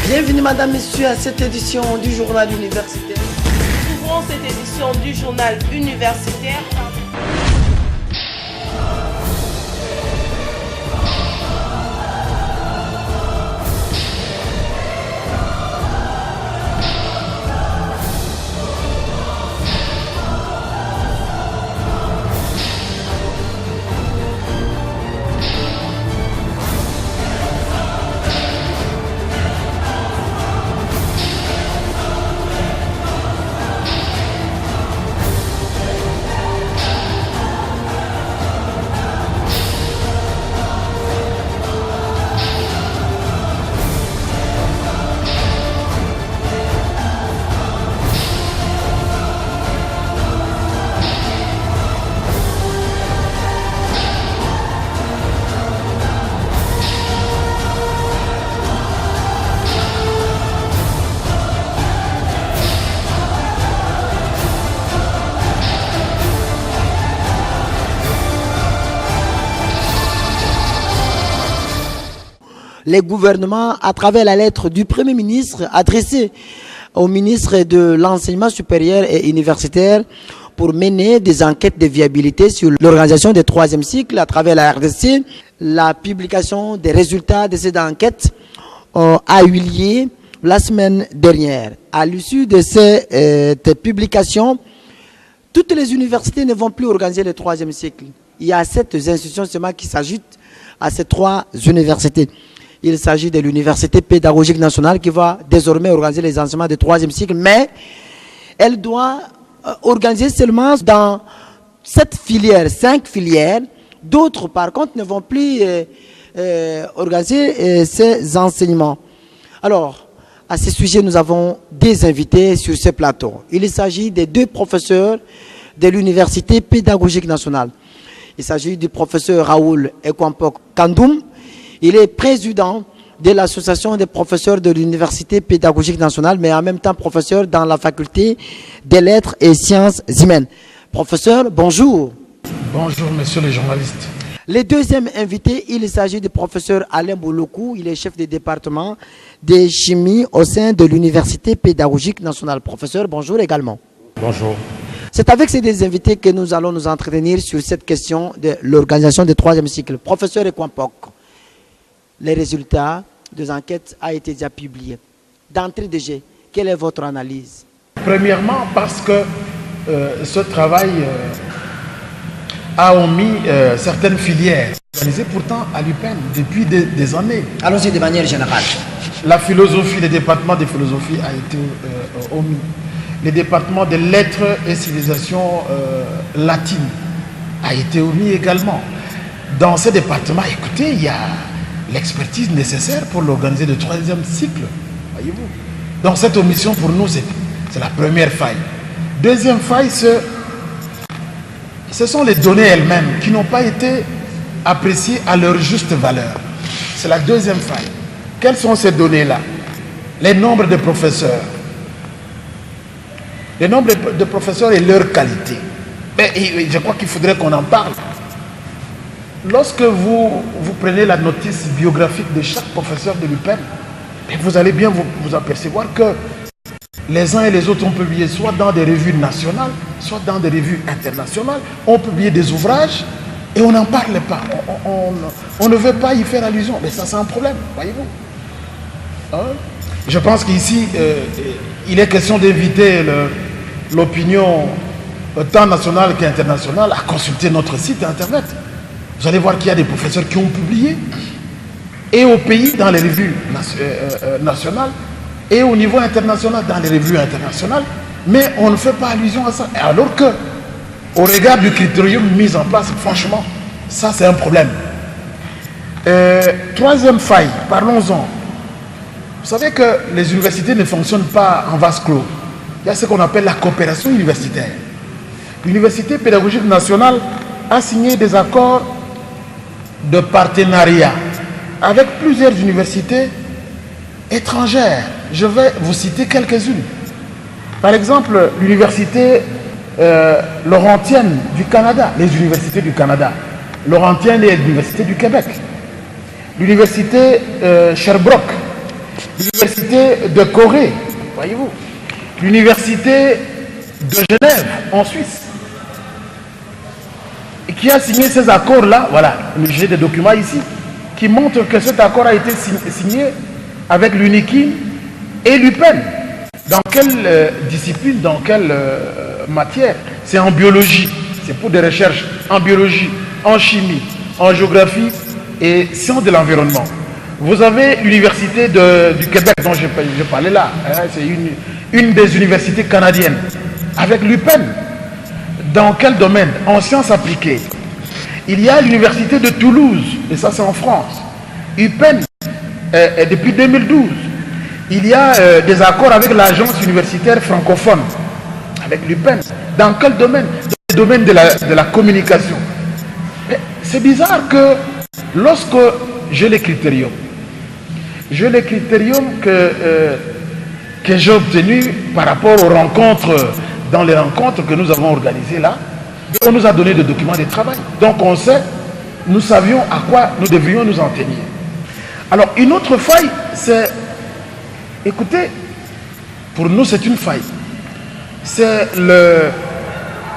Bienvenue madame, messieurs à cette édition du journal universitaire. Nous ouvrons cette édition du journal universitaire. Les gouvernements, à travers la lettre du Premier ministre adressée au ministre de l'Enseignement supérieur et universitaire pour mener des enquêtes de viabilité sur l'organisation des troisième cycles à travers la RDC, la publication des résultats de cette enquête a eu lieu la semaine dernière. À l'issue de cette publication, toutes les universités ne vont plus organiser le troisième cycle. Il y a 7 institutions seulement qui s'ajoutent à ces 3 universités. Il s'agit de l'Université pédagogique nationale qui va désormais organiser les enseignements de 3e cycle, mais elle doit organiser seulement dans 7 filières, 5 filières. D'autres, par contre, ne vont plus organiser ces enseignements. Alors, à ce sujet, nous avons des invités sur ce plateau. Il s'agit des 2 professeurs de l'Université pédagogique nationale. Il s'agit du professeur Raoul Ekwampok Kandoum. Il est président de l'association des professeurs de l'Université pédagogique nationale, mais en même temps professeur dans la faculté des lettres et sciences humaines. Professeur, bonjour. Bonjour, messieurs les journalistes. Le deuxième invité, il s'agit du professeur Alain Bouloukou. Il est chef du département de chimie au sein de l'Université pédagogique nationale. Professeur, bonjour également. Bonjour. C'est avec ces 2 invités que nous allons nous entretenir sur cette question de l'organisation du 3e cycle. Professeur Ekwampok, les résultats des enquêtes ont été déjà publiés. D'entrée de jeu, quelle est votre analyse? Premièrement, parce que ce travail a omis certaines filières organisées pourtant à l'UPEN depuis des années. Allons-y de manière générale. La philosophie, le département de philosophie a été omis. Le département de lettres et civilisation latine a été omis également. Dans ce département, écoutez, il y a l'expertise nécessaire pour l'organiser de 3e cycle, voyez-vous. Donc cette omission pour nous, c'est la première faille. Deuxième faille, ce sont les données elles-mêmes qui n'ont pas été appréciées à leur juste valeur. C'est la deuxième faille. Quelles sont ces données-là? Les nombres de professeurs. Les nombres de professeurs et leur qualité. Mais je crois qu'il faudrait qu'on en parle. Lorsque vous prenez la notice biographique de chaque professeur de l'UPEN, vous allez bien vous apercevoir que les uns et les autres ont publié soit dans des revues nationales, soit dans des revues internationales, ont publié des ouvrages et on n'en parle pas. On ne veut pas y faire allusion. Mais ça, c'est un problème, voyez-vous. Hein? Je pense qu'ici, il est question d'inviter l'opinion tant nationale qu'internationale à consulter notre site internet. Vous allez voir qu'il y a des professeurs qui ont publié, et au pays, dans les revues nationales, et au niveau international, dans les revues internationales, mais on ne fait pas allusion à ça. Alors que, au regard du critérium mis en place, franchement, ça c'est un problème. 3e faille, parlons-en. Vous savez que les universités ne fonctionnent pas en vase clos. Il y a ce qu'on appelle la coopération universitaire. L'Université pédagogique nationale a signé des accords de partenariat avec plusieurs universités étrangères. Je vais vous citer quelques-unes. Par exemple, l'université Laurentienne du Canada, les universités du Canada, Laurentienne et l'université du Québec, l'université Sherbrooke, l'université de Corée, voyez-vous, l'université de Genève, en Suisse, et qui a signé ces accords-là. Voilà, j'ai des documents ici, qui montrent que cet accord a été signé avec l'UNIKIN et l'UPEN. Dans quelle discipline, dans quelle matière? C'est en biologie, c'est pour des recherches en biologie, en chimie, en géographie et sciences de l'environnement. Vous avez l'université du Québec dont je parlais là, hein, c'est une des universités canadiennes, avec l'UPEN. Dans quel domaine? En sciences appliquées. Il y a l'université de Toulouse, et ça c'est en France, UPEN, depuis 2012. Il y a des accords avec l'agence universitaire francophone, avec l'UPEN. Dans quel domaine? Dans le domaine de la communication. C'est bizarre que lorsque j'ai les critériums, que j'ai obtenus par rapport aux rencontres, dans les rencontres que nous avons organisées là, on nous a donné des documents de travail. Donc on sait, nous savions à quoi nous devrions nous en tenir. Alors une autre faille, c'est, écoutez, pour nous c'est une faille. C'est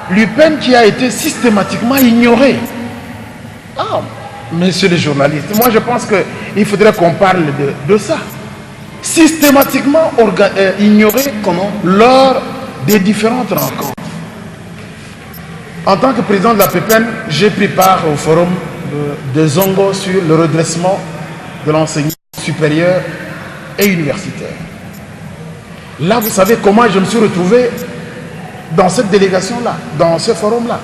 l'UPEN qui a été systématiquement ignoré. Ah, messieurs les journalistes, moi je pense qu'il faudrait qu'on parle de ça. Systématiquement ignoré lors des différentes rencontres. En tant que président de la PPN, j'ai pris part au forum de Zongo sur le redressement de l'enseignement supérieur et universitaire. Là, vous savez comment je me suis retrouvé dans cette délégation-là, dans ce forum-là.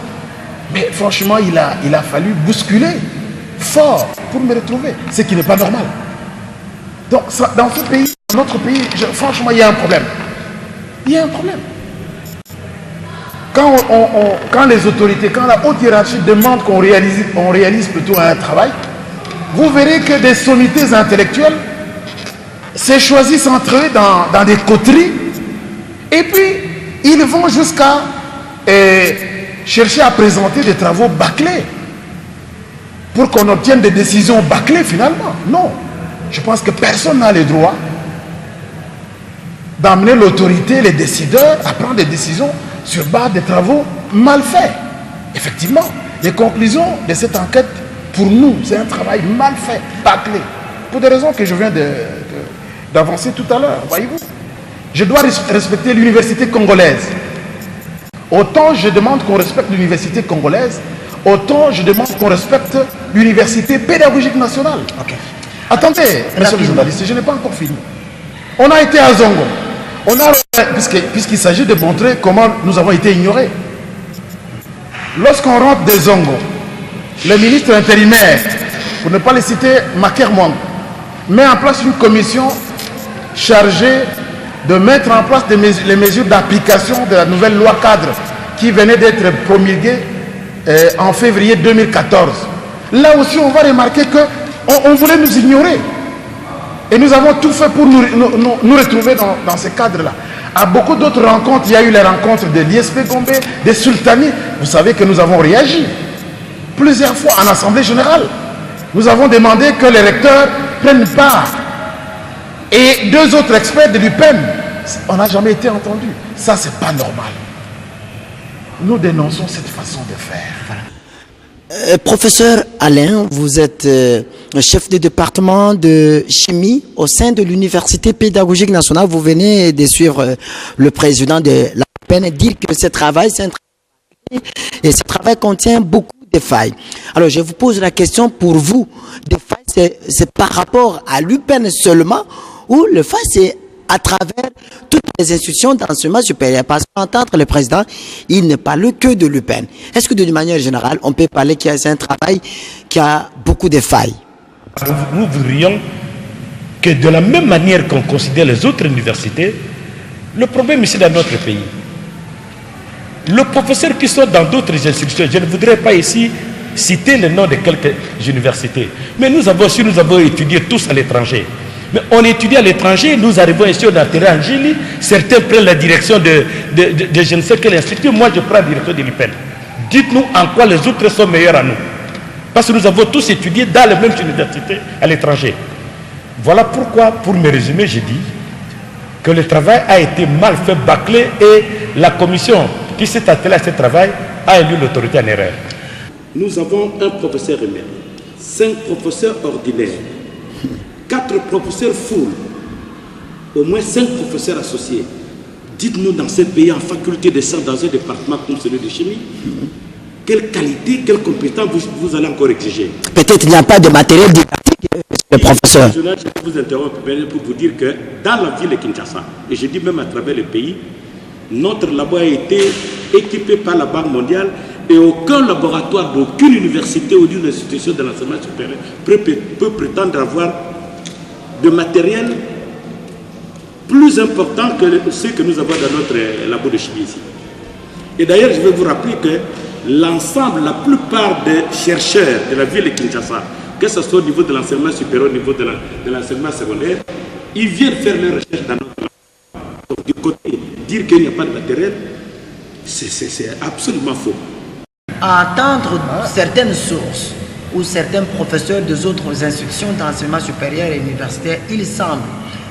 Mais franchement, il a fallu bousculer fort pour me retrouver, ce qui n'est pas normal. Donc, ça, dans ce pays, dans notre pays, franchement, il y a un problème. Il y a un problème. Quand les autorités, quand la haute hiérarchie demande qu'on réalise plutôt un travail, vous verrez que des sommités intellectuelles se choisissent entre eux dans des coteries, et puis ils vont jusqu'à chercher à présenter des travaux bâclés pour qu'on obtienne des décisions bâclées finalement. Non, je pense que personne n'a le droit d'amener l'autorité, les décideurs à prendre des décisions sur base des travaux mal faits. Effectivement, les conclusions de cette enquête, pour nous, c'est un travail mal fait, bâclé, pour des raisons que je viens d'avancer tout à l'heure, voyez-vous. Je dois respecter l'université congolaise. Autant je demande qu'on respecte l'université congolaise, autant je demande qu'on respecte l'université pédagogique nationale. Okay. Attendez, monsieur le journaliste, je n'ai pas encore fini. On a été à Zongo. Puisqu'il s'agit de montrer comment nous avons été ignorés. Lorsqu'on rentre de Zongo, le ministre intérimaire, pour ne pas le citer, Makermong, met en place une commission chargée de mettre en place les mesures d'application de la nouvelle loi cadre qui venait d'être promulguée en février 2014. Là aussi, on va remarquer qu'on voulait nous ignorer. Et nous avons tout fait pour nous retrouver dans ce cadre-là. À beaucoup d'autres rencontres, il y a eu les rencontres de l'ISP Gombe, des Sultani. Vous savez que nous avons réagi plusieurs fois en Assemblée Générale. Nous avons demandé que les recteurs prennent part. Et deux autres experts de l'UPEN. On n'a jamais été entendus. Ça, c'est pas normal. Nous dénonçons cette façon de faire. Professeur Alain, vous êtes chef de département de chimie au sein de l'Université pédagogique nationale. Vous venez de suivre le président de la PPN dire que ce travail, c'est un travail et ce travail contient beaucoup de failles. Alors, je vous pose la question pour vous. Des failles, c'est par rapport à l'UPEN seulement ou le faille, c'est à travers toutes les institutions d'enseignement supérieur. Parce qu'entendre le président, il ne parle que de l'UPEN. Est-ce que d'une manière générale, on peut parler qu'il y a un travail qui a beaucoup de failles? Nous voudrions que de la même manière qu'on considère les autres universités, le problème ici dans notre pays, le professeur qui sont dans d'autres institutions, je ne voudrais pas ici citer le nom de quelques universités, mais nous avons étudié tous à l'étranger. Mais on étudie à l'étranger, nous arrivons ici au terrain en Gili, certains prennent la direction de je ne sais quel institut, moi je prends la direction de l'UPEN. Dites-nous en quoi les autres sont meilleurs à nous. Parce que nous avons tous étudié dans les mêmes universités à l'étranger. Voilà pourquoi, pour me résumer, j'ai dit que le travail a été mal fait, bâclé, et la commission qui s'est attelée à ce travail a élu l'autorité en erreur. Nous avons un professeur émérite, 5 professeurs ordinaires, 4 professeurs full, au moins 5 professeurs associés. Dites-nous, dans ce pays, en faculté de sciences, dans un département comme celui de chimie, quelle qualité, quelle compétence vous allez encore exiger? Peut-être il n'y a pas de matériel didactique, le professeur. Je vais vous interrompre pour vous dire que dans la ville de Kinshasa, et je dis même à travers le pays, notre labo a été équipé par la Banque mondiale et aucun laboratoire d'aucune université ou d'une institution de l'enseignement supérieur peut prétendre avoir de matériel plus important que ceux que nous avons dans notre labo de chimie ici. Et d'ailleurs, je vais vous rappeler que l'ensemble, la plupart des chercheurs de la ville de Kinshasa, que ce soit au niveau de l'enseignement supérieur, au niveau de l'enseignement secondaire, ils viennent faire leurs recherches dans notre labo. Donc, du côté, dire qu'il n'y a pas de matériel, c'est absolument faux. À entendre certaines sources ou certains professeurs des autres institutions d'enseignement supérieur et universitaire, il semble,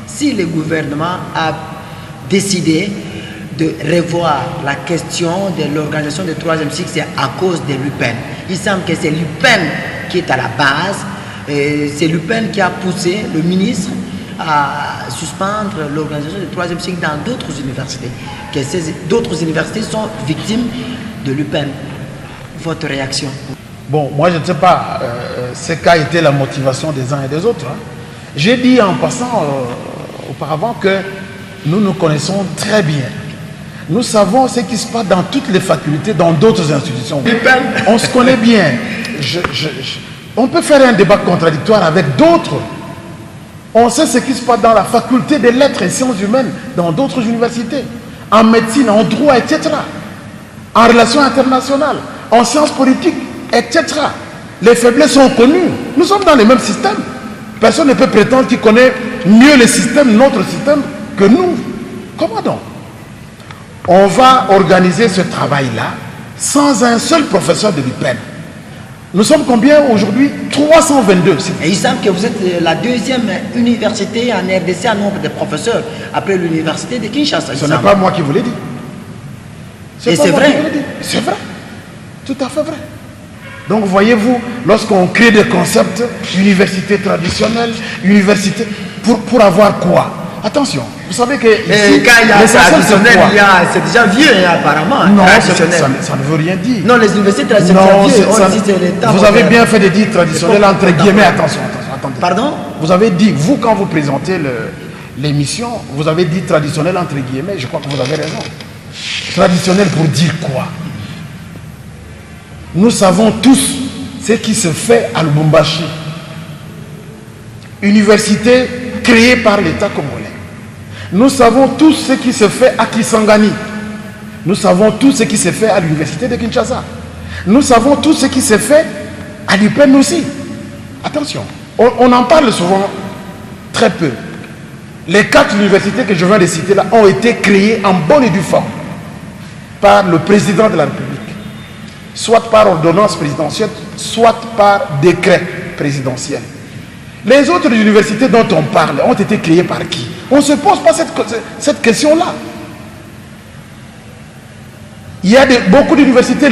si le gouvernement a décidé de revoir la question de l'organisation du 3e cycle, c'est à cause de l'UPEN. Il semble que c'est l'UPEN qui est à la base, c'est l'UPEN qui a poussé le ministre à suspendre l'organisation du 3e cycle dans d'autres universités, que d'autres universités sont victimes de l'UPEN. Votre réaction? Bon, moi je ne sais pas ce qu'a été la motivation des uns et des autres. Hein. J'ai dit en passant auparavant que nous nous connaissons très bien. Nous savons ce qui se passe dans toutes les facultés, dans d'autres institutions. On se connaît bien. On peut faire un débat contradictoire avec d'autres. On sait ce qui se passe dans la faculté des lettres et sciences humaines, dans d'autres universités, en médecine, en droit, etc. En relations internationales, en sciences politiques, etc. Les faiblesses sont connues. Nous sommes dans les mêmes systèmes. Personne ne peut prétendre qu'il connaît mieux le système, notre système, que nous. Comment donc? On va organiser ce travail-là sans un seul professeur de l'UPEN. Nous sommes combien aujourd'hui? 322. Et il semble que vous êtes la 2e université en RDC en nombre de professeurs, après l'université de Kinshasa. Ce n'est pas moi qui vous l'ai dit. Et c'est vrai. C'est vrai. Tout à fait vrai. Donc voyez-vous, lorsqu'on crée des concepts, université traditionnelle, université, pour avoir quoi? Attention, vous savez que ici, quand il y a traditionnel, c'est déjà vieux apparemment. Non, ça ne veut rien dire. Non, les universités traditionnelles, vous avez bien fait de dire traditionnel entre guillemets. Attention, attendez. Pardon? Vous avez dit, vous quand vous présentez l'émission, vous avez dit traditionnel entre guillemets, je crois que vous avez raison. Traditionnel pour dire quoi? Nous savons tous ce qui se fait à Lubumbashi. Université créée par l'État congolais. Nous savons tous ce qui se fait à Kisangani. Nous savons tous ce qui se fait à l'université de Kinshasa. Nous savons tous ce qui se fait à l'UPEN aussi. Attention, on en parle souvent très peu. Les 4 universités que je viens de citer là ont été créées en bonne et due forme par le président de la République. Soit par ordonnance présidentielle, soit par décret présidentiel. Les autres universités dont on parle ont été créées par qui? On ne se pose pas cette question-là. Il y a beaucoup d'universités,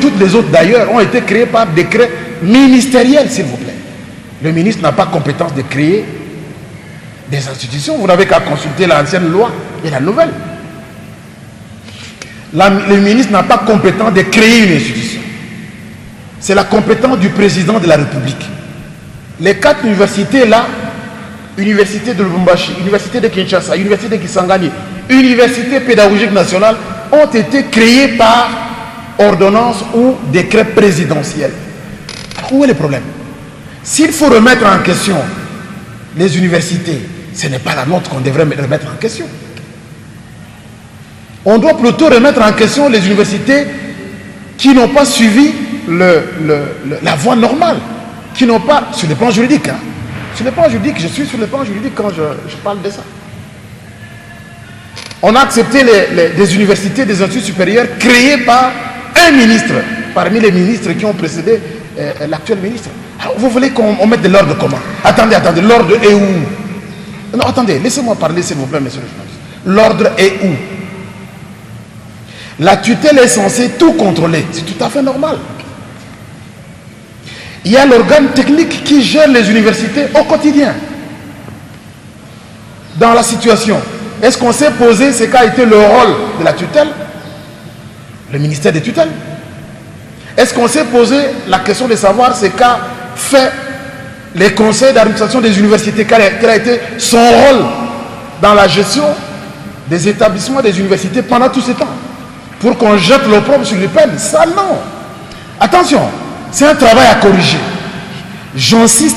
toutes les autres d'ailleurs, ont été créées par décret ministériel, s'il vous plaît. Le ministre n'a pas compétence de créer des institutions. Vous n'avez qu'à consulter l'ancienne loi et la nouvelle. Le ministre n'a pas compétence de créer une institution. C'est la compétence du président de la République. Les 4 universités là, Université de Lubumbashi, Université de Kinshasa, Université de Kisangani, Université pédagogique nationale, ont été créées par ordonnance ou décret présidentiel. Où est le problème? S'il faut remettre en question les universités, ce n'est pas la nôtre qu'on devrait remettre en question. On doit plutôt remettre en question les universités qui n'ont pas suivi la voie normale, qui n'ont pas, sur le plan juridique, hein, sur le plan juridique, je suis sur le plan juridique quand je parle de ça. On a accepté des universités, des instituts supérieurs créés par un ministre, parmi les ministres qui ont précédé l'actuel ministre. Vous voulez qu'on mette de l'ordre comment? Attendez, l'ordre est où? Non, attendez, laissez-moi parler s'il vous plaît, monsieur le journaliste. L'ordre est où? La tutelle est censée tout contrôler, c'est tout à fait normal. Il y a l'organe technique qui gère les universités au quotidien. Dans la situation, est-ce qu'on s'est posé ce qu'a été le rôle de la tutelle? Le ministère des tutelles. Est-ce qu'on s'est posé la question de savoir ce qu'a fait les conseils d'administration des universités, quel a été son rôle dans la gestion des établissements des universités pendant tout ce temps? Pour qu'on jette l'opprobre sur l'UPEN? Ça non. Attention, c'est un travail à corriger. J'insiste,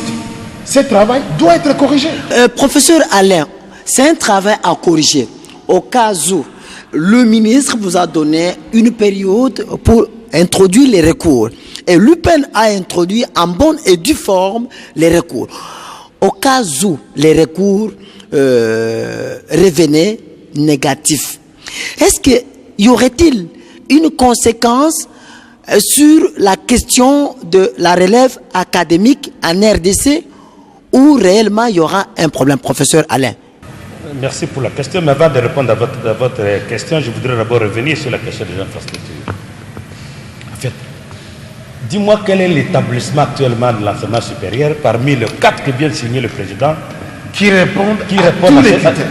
ce travail doit être corrigé. Professeur Alain, c'est un travail à corriger. Au cas où le ministre vous a donné une période pour introduire les recours. Et l'UPEN a introduit en bonne et due forme les recours. Au cas où les recours revenaient négatifs, est-ce qu'il y aurait-il une conséquence sur la question de la relève académique en RDC ou réellement il y aura un problème, professeur Alain? Merci pour la question, mais avant de répondre à votre question, je voudrais d'abord revenir sur la question des infrastructures. En fait, dis-moi quel est l'établissement actuellement de l'enseignement supérieur parmi les 4 que vient de signer le président Qui répondent à tous les critères.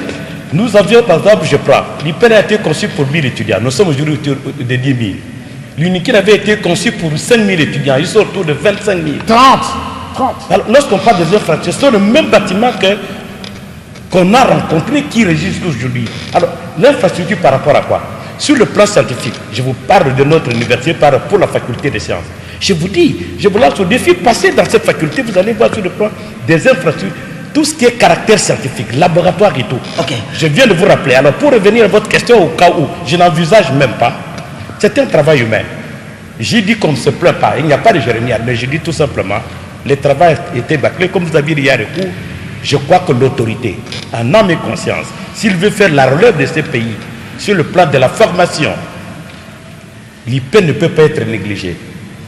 Nous avions, par exemple, je prends, l'IPEN a été conçu pour 1000 étudiants. Nous sommes aujourd'hui autour de 10 000. L'UNIKIN avait été conçu pour 5 000 étudiants. Ils sont autour de 25 000. 30. Alors, lorsqu'on parle des infrastructures, c'est le même bâtiment qu'on a rencontré qui résiste aujourd'hui. Alors, l'infrastructure par rapport à quoi? Sur le plan scientifique, je vous parle de notre université pour la faculté des sciences. Je vous dis, je vous lance au défi, passez dans cette faculté, vous allez voir sur le plan des infrastructures, tout ce qui est caractère scientifique, laboratoire et tout. Okay. Je viens de vous rappeler. Alors, pour revenir à votre question, au cas où je n'envisage même pas, c'est un travail humain. J'ai dit qu'on ne se plaint pas, il n'y a pas de jérémiade, mais je dis tout simplement, le travail a été bâclé, comme vous avez dit hier recours. Je crois que l'autorité, en âme et conscience, s'il veut faire la relève de ces pays, sur le plan de la formation, l'IPEN ne peut pas être négligé.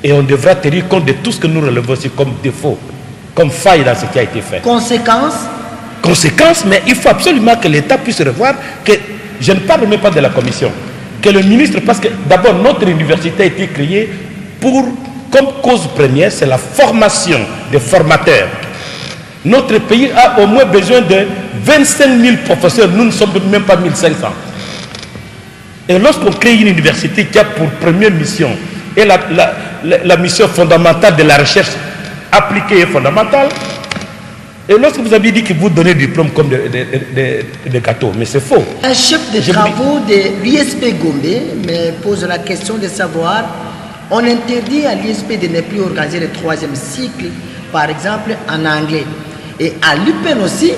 Et on devra tenir compte de tout ce que nous relevons aussi comme défaut, comme faille dans ce qui a été fait. Conséquence, mais il faut absolument que l'État puisse revoir que, je ne parle même pas de la commission, que le ministre, parce que d'abord notre université a été créée comme cause première, c'est la formation des formateurs. Notre pays a au moins besoin de 25 000 professeurs, nous ne sommes même pas 1500. Et lorsqu'on crée une université qui a pour première mission, et la mission fondamentale de la recherche appliquée et fondamentale, et lorsque vous avez dit que vous donnez des diplômes comme des gâteaux, mais c'est faux. Un chef de travaux de l'ISP Gombe me pose la question de savoir, on interdit à l'ISP de ne plus organiser le 3e cycle, par exemple en anglais. Et à l'UPEN aussi,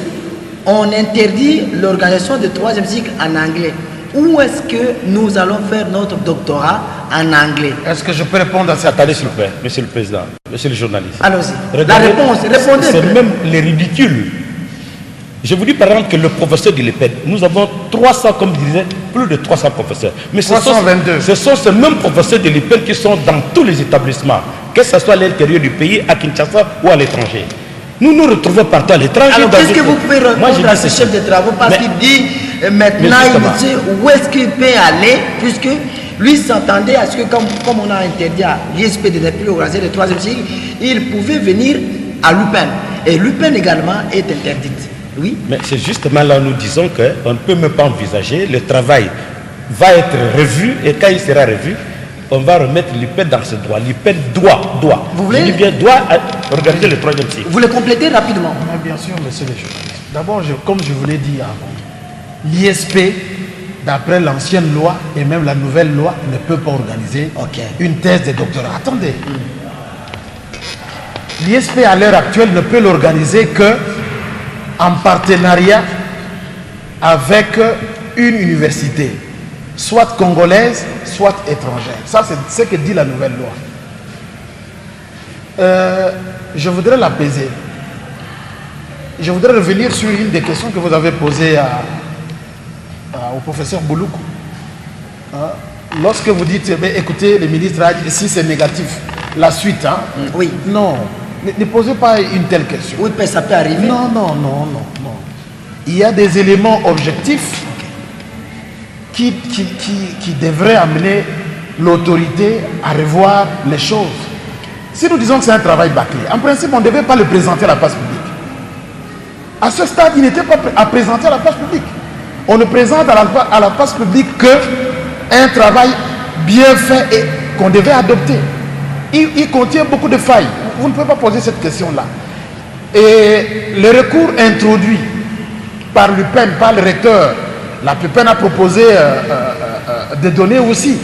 on interdit l'organisation du 3e cycle en anglais. Où est-ce que nous allons faire notre doctorat en anglais? Est-ce que je peux répondre à ça? Attendez s'il vous plaît, monsieur le président, monsieur le journaliste. Allons-y. La réponse, répondez. C'est même les ridicules. Je vous dis par exemple que le professeur de l'EPEN, nous avons 300, comme je disais, plus de 300 professeurs. Mais 322. Ce sont ces mêmes professeurs de l'EPEN qui sont dans tous les établissements, que ce soit à l'intérieur du pays, à Kinshasa ou à l'étranger. Nous nous retrouvons partout à l'étranger. Alors qu'est-ce que vous pouvez répondre à ce chef de travaux? Parce qu'il dit maintenant il sait où est-ce qu'il peut aller, puisque lui s'attendait à ce que comme on a interdit à l'ISP de ne plus organiser le 3e cycle, il pouvait venir à l'UPEN. Et l'UPEN également est interdite. Oui. Mais c'est justement là où nous disons qu'on ne peut même pas envisager, le travail va être revu, et quand il sera revu, on va remettre l'IPEN dans ce droit. L'IPEN doit. Vous voulez? Je dis bien doit organiser le 3e cycle. Vous voulez compléter rapidement? Mais bien sûr, monsieur le journaliste. D'abord, comme je vous l'ai dit avant, l'ISP, d'après l'ancienne loi et même la nouvelle loi, ne peut pas organiser une thèse de doctorat. Attendez. L'ISP à l'heure actuelle ne peut l'organiser que en partenariat avec une université, soit congolaise, soit étrangère. Ça, c'est ce que dit la nouvelle loi. Je voudrais l'apaiser. Je voudrais revenir sur une des questions que vous avez posées au professeur Bouloukou. Lorsque vous dites, écoutez, le ministre a dit, si c'est négatif, la suite, oui. Non, Ne posez pas une telle question. Oui, ça peut arriver. Non. Il y a des éléments objectifs qui devraient amener l'autorité à revoir les choses. Si nous disons que c'est un travail bâclé, en principe, on ne devait pas le présenter à la place publique. À ce stade, il n'était pas à présenter à la place publique. On ne présente à la place publique qu'un travail bien fait et qu'on devait adopter. Il contient beaucoup de failles. Vous ne pouvez pas poser cette question-là. Et le recours introduit par l'UPEN, par le recteur, la PUPEN a proposé de donner aussi,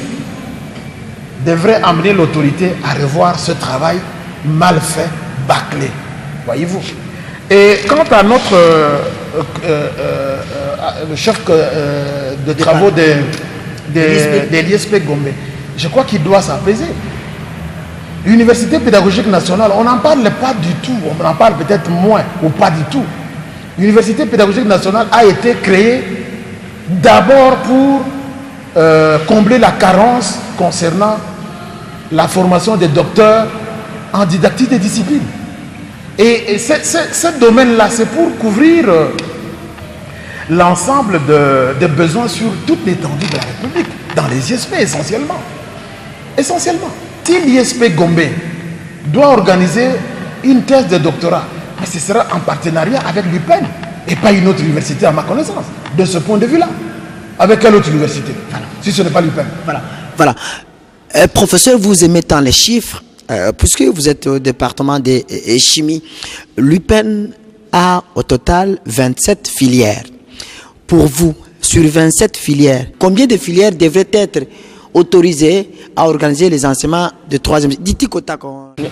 devrait amener l'autorité à revoir ce travail mal fait, bâclé. Voyez-vous. Et quant à notre le chef de travaux de l'ISP Gombe, je crois qu'il doit s'apaiser. L'Université pédagogique nationale, on n'en parle pas du tout, on en parle peut-être moins ou pas du tout. L'Université pédagogique nationale a été créée d'abord pour combler la carence concernant la formation des docteurs en didactique des disciplines. Et ce domaine-là, c'est pour couvrir l'ensemble des besoins sur toute l'étendue de la République, dans les ISP essentiellement. Essentiellement. Si l'ISP Gombe doit organiser une thèse de doctorat, mais ce sera en partenariat avec l'UPEN et pas une autre université à ma connaissance. De ce point de vue-là. Avec quelle autre université? Voilà. Si ce n'est pas l'UPEN. Voilà. Professeur, vous aimez tant les chiffres, puisque vous êtes au département de chimie. L'UPEN a au total 27 filières. Pour vous, sur 27 filières, combien de filières devraient être autorisées à organiser les enseignements de troisième? Dites-y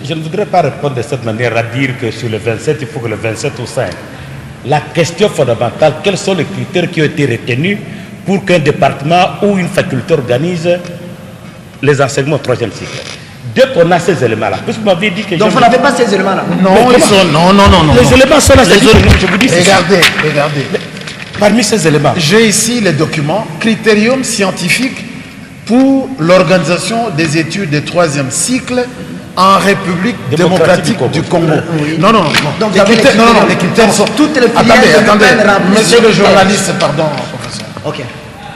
Je ne voudrais pas répondre de cette manière à dire que sur les 27, il faut que le 27 ou 5. La question fondamentale, quels sont les critères qui ont été retenus pour qu'un département ou une faculté organise les enseignements au troisième cycle? Dès qu'on a ces éléments-là, puisque vous m'avez dit que... Donc vous n'avez pas ces éléments-là? Non, non. Les éléments sont là, je vous dis... Regardez. Parmi ces éléments... J'ai ici les documents, critérium scientifique pour l'organisation des études de troisième cycle en République démocratique du Congo. Oui. Non. Donc les critères sont... Toutes les filières... Attendez, monsieur le journaliste, pardon, professeur. Ok.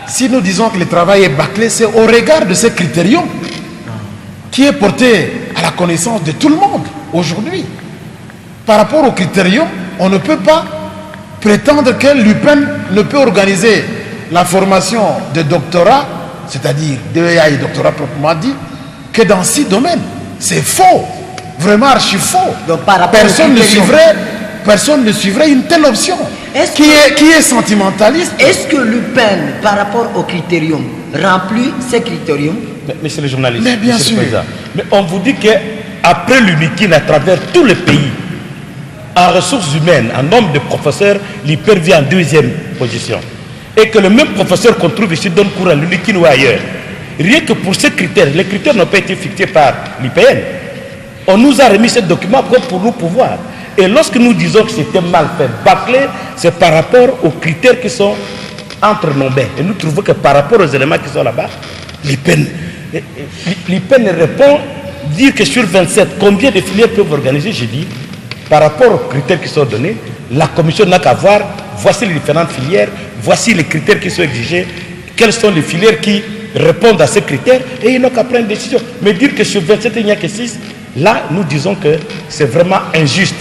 Si nous disons que le travail est bâclé, c'est au regard de ces critériums qui est porté à la connaissance de tout le monde aujourd'hui. Par rapport aux critériums, on ne peut pas prétendre que l'UPEN ne peut organiser la formation de doctorat, c'est-à-dire DEA et doctorat proprement dit, que dans 6 domaines. C'est faux, vraiment archi faux. Donc, par rapport personne ne suivrait une telle option qui est sentimentaliste. Est-ce que l'UPEN, par rapport au critérium, remplit ces critériums? Monsieur le journaliste, mais bien sûr. Mais on vous dit qu'après l'UNIKIN, à travers tous les pays, en ressources humaines, en nombre de professeurs, l'IPEN vient en 2e position. Et que le même professeur qu'on trouve ici donne cours à l'UNIKIN ou ailleurs. Rien que pour ces critères, les critères n'ont pas été fixés par l'IPN. On nous a remis ce document pour nous pouvoir. Et lorsque nous disons que c'était mal fait, bâclé, c'est par rapport aux critères qui sont entre nos mains. Et nous trouvons que par rapport aux éléments qui sont là-bas, l'IPN répond, dire que sur 27, combien de filières peuvent organiser? J'ai dit, par rapport aux critères qui sont donnés, la commission n'a qu'à voir, voici les différentes filières, voici les critères qui sont exigés, quelles sont les filières qui répondent à ces critères, et ils n'ont qu'à prendre une décision. Mais dire que sur 27, il n'y a que 6, là, nous disons que c'est vraiment injuste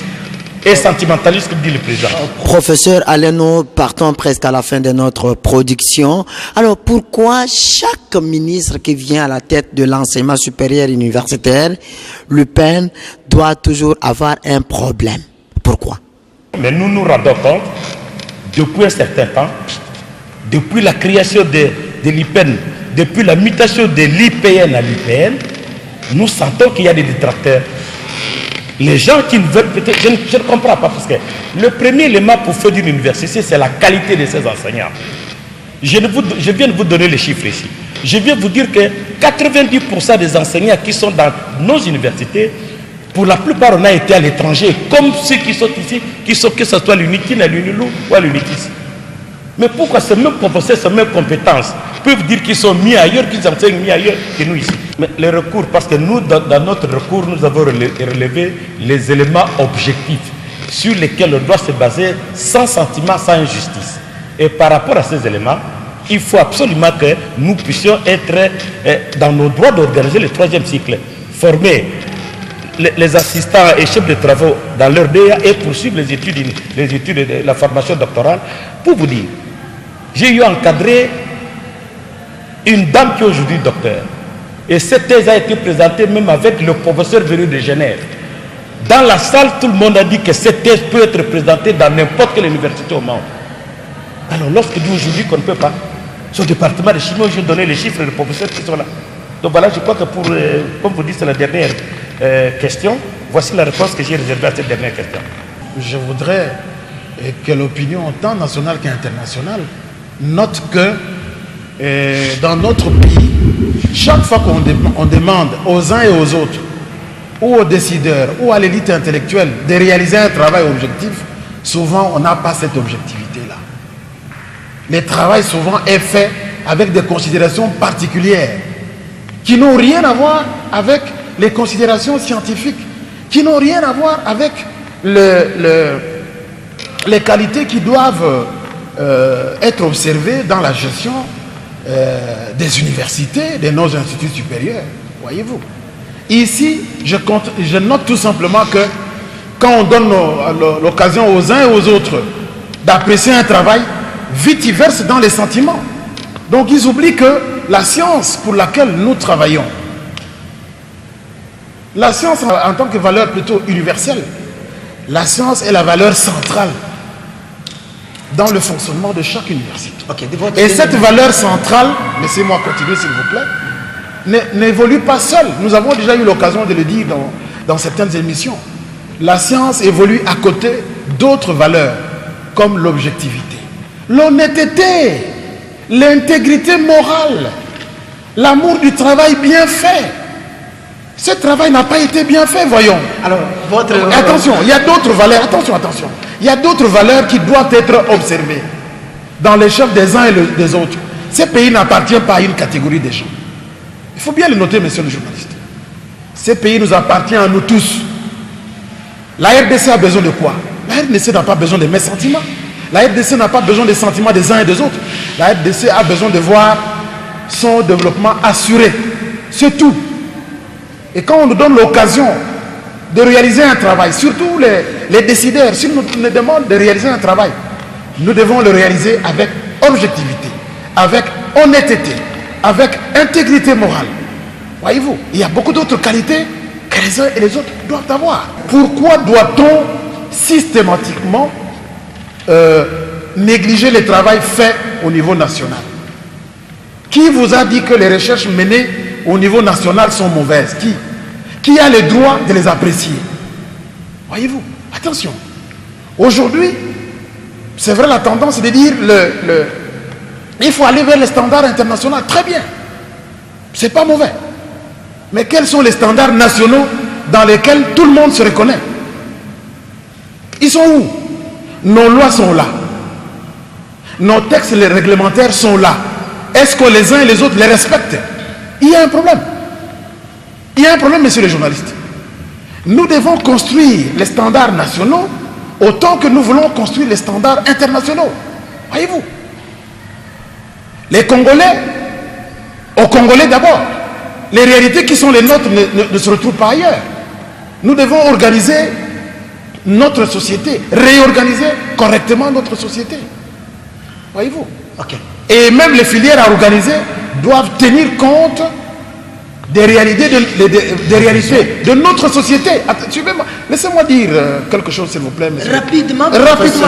et sentimentaliste, comme dit le président. Professeur Alain, nous partons presque à la fin de notre production. Alors, pourquoi chaque ministre qui vient à la tête de l'enseignement supérieur universitaire, l'UPEN, doit toujours avoir un problème? Pourquoi? Mais nous nous rendons compte, depuis un certain temps, depuis la création de l'IPEN, depuis la mutation de l'IPN à l'UPN, nous sentons qu'il y a des détracteurs. Les gens qui ne veulent peut-être... Je ne comprends pas, parce que le premier élément pour faire d'une université, c'est la qualité de ses enseignants. Je viens de vous donner les chiffres ici. Je viens de vous dire que 90% des enseignants qui sont dans nos universités, pour la plupart, on a été à l'étranger, comme ceux qui sont ici, que ce soit à l'UNIKIN, à l'UNILU ou à l'UNIKIS. Mais pourquoi ces mêmes professeurs, ces mêmes compétences peuvent dire qu'ils sont mis ailleurs, qu'ils enseignent mis ailleurs que nous ici. Mais les recours, parce que nous, dans notre recours, nous avons relevé les éléments objectifs sur lesquels on doit se baser sans sentiment, sans injustice. Et par rapport à ces éléments, il faut absolument que nous puissions être dans nos droits d'organiser le 3e cycle, former les assistants et chefs de travaux dans leur DEA et poursuivre les études de la formation doctorale. Pour vous dire, j'ai eu encadré une dame qui est aujourd'hui docteur. Et cette thèse a été présentée même avec le professeur venu de Genève. Dans la salle, tout le monde a dit que cette thèse peut être présentée dans n'importe quelle université au monde. Alors lorsque dit aujourd'hui qu'on ne peut pas, son département de chimie, j'ai donné les chiffres des professeurs qui sont là. Donc voilà, je crois que pour, comme vous dites, c'est la dernière question. Voici la réponse que j'ai réservée à cette dernière question. Je voudrais que l'opinion tant nationale qu'internationale note que dans notre pays, chaque fois qu'on demande aux uns et aux autres, ou aux décideurs, ou à l'élite intellectuelle de réaliser un travail objectif, souvent on n'a pas cette objectivité-là. Le travail souvent est fait avec des considérations particulières qui n'ont rien à voir avec les considérations scientifiques, qui n'ont rien à voir avec les qualités qui doivent être observées dans la gestion des universités, de nos instituts supérieurs. Voyez-vous. Ici, je note tout simplement que quand on donne l'occasion aux uns et aux autres d'apprécier un travail, vite ils versent dans les sentiments. Donc ils oublient que la science pour laquelle nous travaillons, la science en tant que valeur plutôt universelle, la science est la valeur centrale dans le fonctionnement de chaque université. Okay, et cette valeur centrale, laissez-moi continuer s'il vous plaît, n'évolue pas seule. Nous avons déjà eu l'occasion de le dire dans certaines émissions. La science évolue à côté d'autres valeurs comme l'objectivité, l'honnêteté, l'intégrité morale, l'amour du travail bien fait. Ce travail n'a pas été bien fait, voyons. Alors, attention, il y a d'autres valeurs, attention. Il y a d'autres valeurs qui doivent être observées dans l'échelle des uns et des autres. Ces pays n'appartiennent pas à une catégorie de gens. Il faut bien le noter, monsieur le journaliste. Ces pays nous appartiennent à nous tous. La RDC a besoin de quoi? La RDC n'a pas besoin de mes sentiments. La RDC n'a pas besoin des sentiments des uns et des autres. La RDC a besoin de voir son développement assuré. C'est tout. Et quand on nous donne l'occasion de réaliser un travail, surtout les décideurs, s'ils nous demandent de réaliser un travail, nous devons le réaliser avec objectivité, avec honnêteté, avec intégrité morale. Voyez-vous, il y a beaucoup d'autres qualités que les uns et les autres doivent avoir. Pourquoi doit-on systématiquement négliger le travail fait au niveau national? Qui vous a dit que les recherches menées au niveau national sont mauvaises? Qui a le droit de les apprécier? Voyez-vous, attention. Aujourd'hui, c'est vrai, la tendance est de dire il faut aller vers les standards internationaux. Très bien. C'est pas mauvais. Mais quels sont les standards nationaux dans lesquels tout le monde se reconnaît? Ils sont où? Nos lois sont là. Nos textes les réglementaires sont là. Est-ce que les uns et les autres les respectent? Il y a un problème. Il y a un problème, messieurs les journalistes. Nous devons construire les standards nationaux autant que nous voulons construire les standards internationaux. Voyez-vous. Les Congolais, aux Congolais d'abord, les réalités qui sont les nôtres ne se retrouvent pas ailleurs. Nous devons organiser notre société, réorganiser correctement notre société. Voyez-vous. Okay. Et même les filières à organiser doivent tenir compte des réalités de notre société. Suivez-moi. Laissez-moi dire quelque chose, s'il vous plaît, monsieur. Rapidement.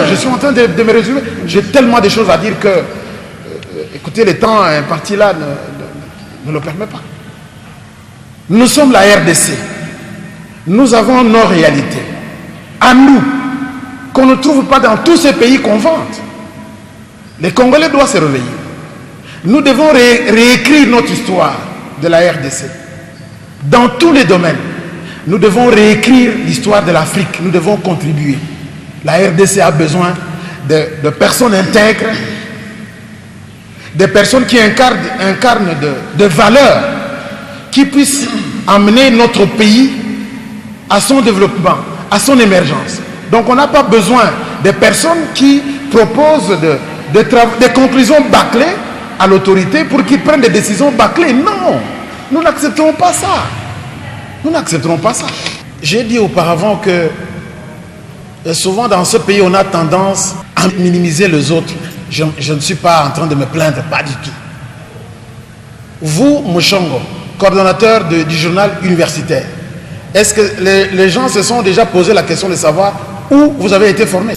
Je suis en train de me résumer. J'ai tellement de choses à dire que, écoutez, le temps imparti là ne le permet pas. Nous sommes la RDC. Nous avons nos réalités. À nous, qu'on ne trouve pas dans tous ces pays qu'on vante. Les Congolais doivent se réveiller. Nous devons réécrire notre histoire de la RDC. Dans tous les domaines, nous devons réécrire l'histoire de l'Afrique. Nous devons contribuer. La RDC a besoin de personnes intègres des personnes qui incarnent de valeurs qui puissent amener notre pays à son développement, à son émergence. Donc on n'a pas besoin de personnes qui proposent des conclusions bâclées à l'autorité pour qu'ils prennent des décisions bâclées. Non, nous n'accepterons pas ça. Nous n'accepterons pas ça. J'ai dit auparavant que souvent dans ce pays, on a tendance à minimiser les autres. Je ne suis pas en train de me plaindre, pas du tout. Vous, Mouchongo, coordonnateur du journal universitaire, est-ce que les gens se sont déjà posé la question de savoir où vous avez été formé?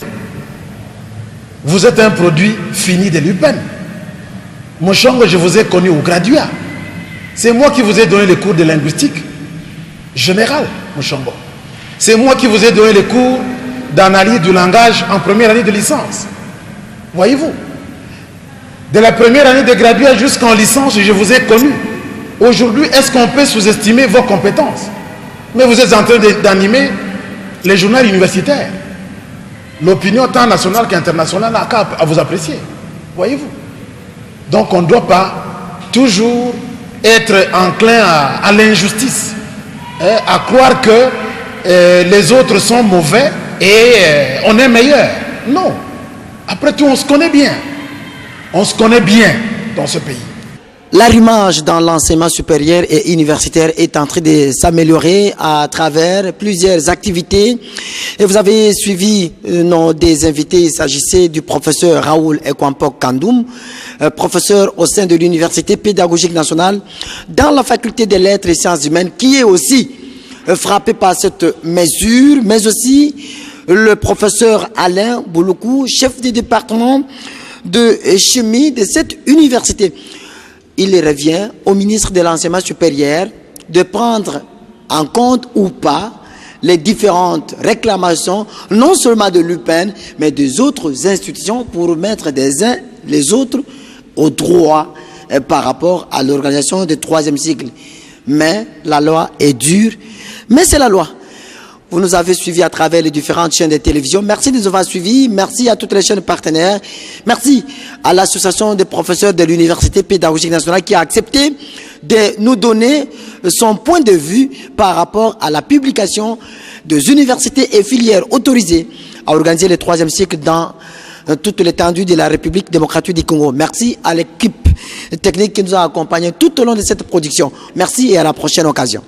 Vous êtes un produit fini de l'UPEN. Mouchongo, je vous ai connu au graduat. C'est moi qui vous ai donné les cours de linguistique générale, Mouchongo. C'est moi qui vous ai donné les cours d'analyse du langage en première année de licence. Voyez-vous, de la première année de graduat jusqu'en licence, je vous ai connu. Aujourd'hui, est-ce qu'on peut sous-estimer vos compétences? Mais vous êtes en train d'animer les journaux universitaires. L'opinion tant nationale qu'internationale n'a qu'à vous apprécier. Voyez-vous. Donc on ne doit pas toujours être enclin à l'injustice, à croire que les autres sont mauvais et on est meilleur. Non. Après tout, on se connaît bien. On se connaît bien dans ce pays. L'arrimage dans l'enseignement supérieur et universitaire est en train de s'améliorer à travers plusieurs activités. Et vous avez suivi des invités. Il s'agissait du professeur Raoul Ekwampok Kandoum, professeur au sein de l'Université pédagogique nationale dans la faculté des lettres et sciences humaines, qui est aussi frappé par cette mesure, mais aussi le professeur Alain Bouloukou, chef du département de chimie de cette université. Il revient au ministre de l'enseignement supérieur de prendre en compte ou pas les différentes réclamations, non seulement de l'UPEN, mais des autres institutions pour mettre les uns les autres au droit par rapport à l'organisation du 3e cycle. Mais la loi est dure, mais c'est la loi. Vous nous avez suivis à travers les différentes chaînes de télévision. Merci de nous avoir suivis. Merci à toutes les chaînes partenaires. Merci à l'association des professeurs de l'Université pédagogique nationale qui a accepté de nous donner son point de vue par rapport à la publication des universités et filières autorisées à organiser le 3e cycle dans toute l'étendue de la République démocratique du Congo. Merci à l'équipe technique qui nous a accompagnés tout au long de cette production. Merci et à la prochaine occasion.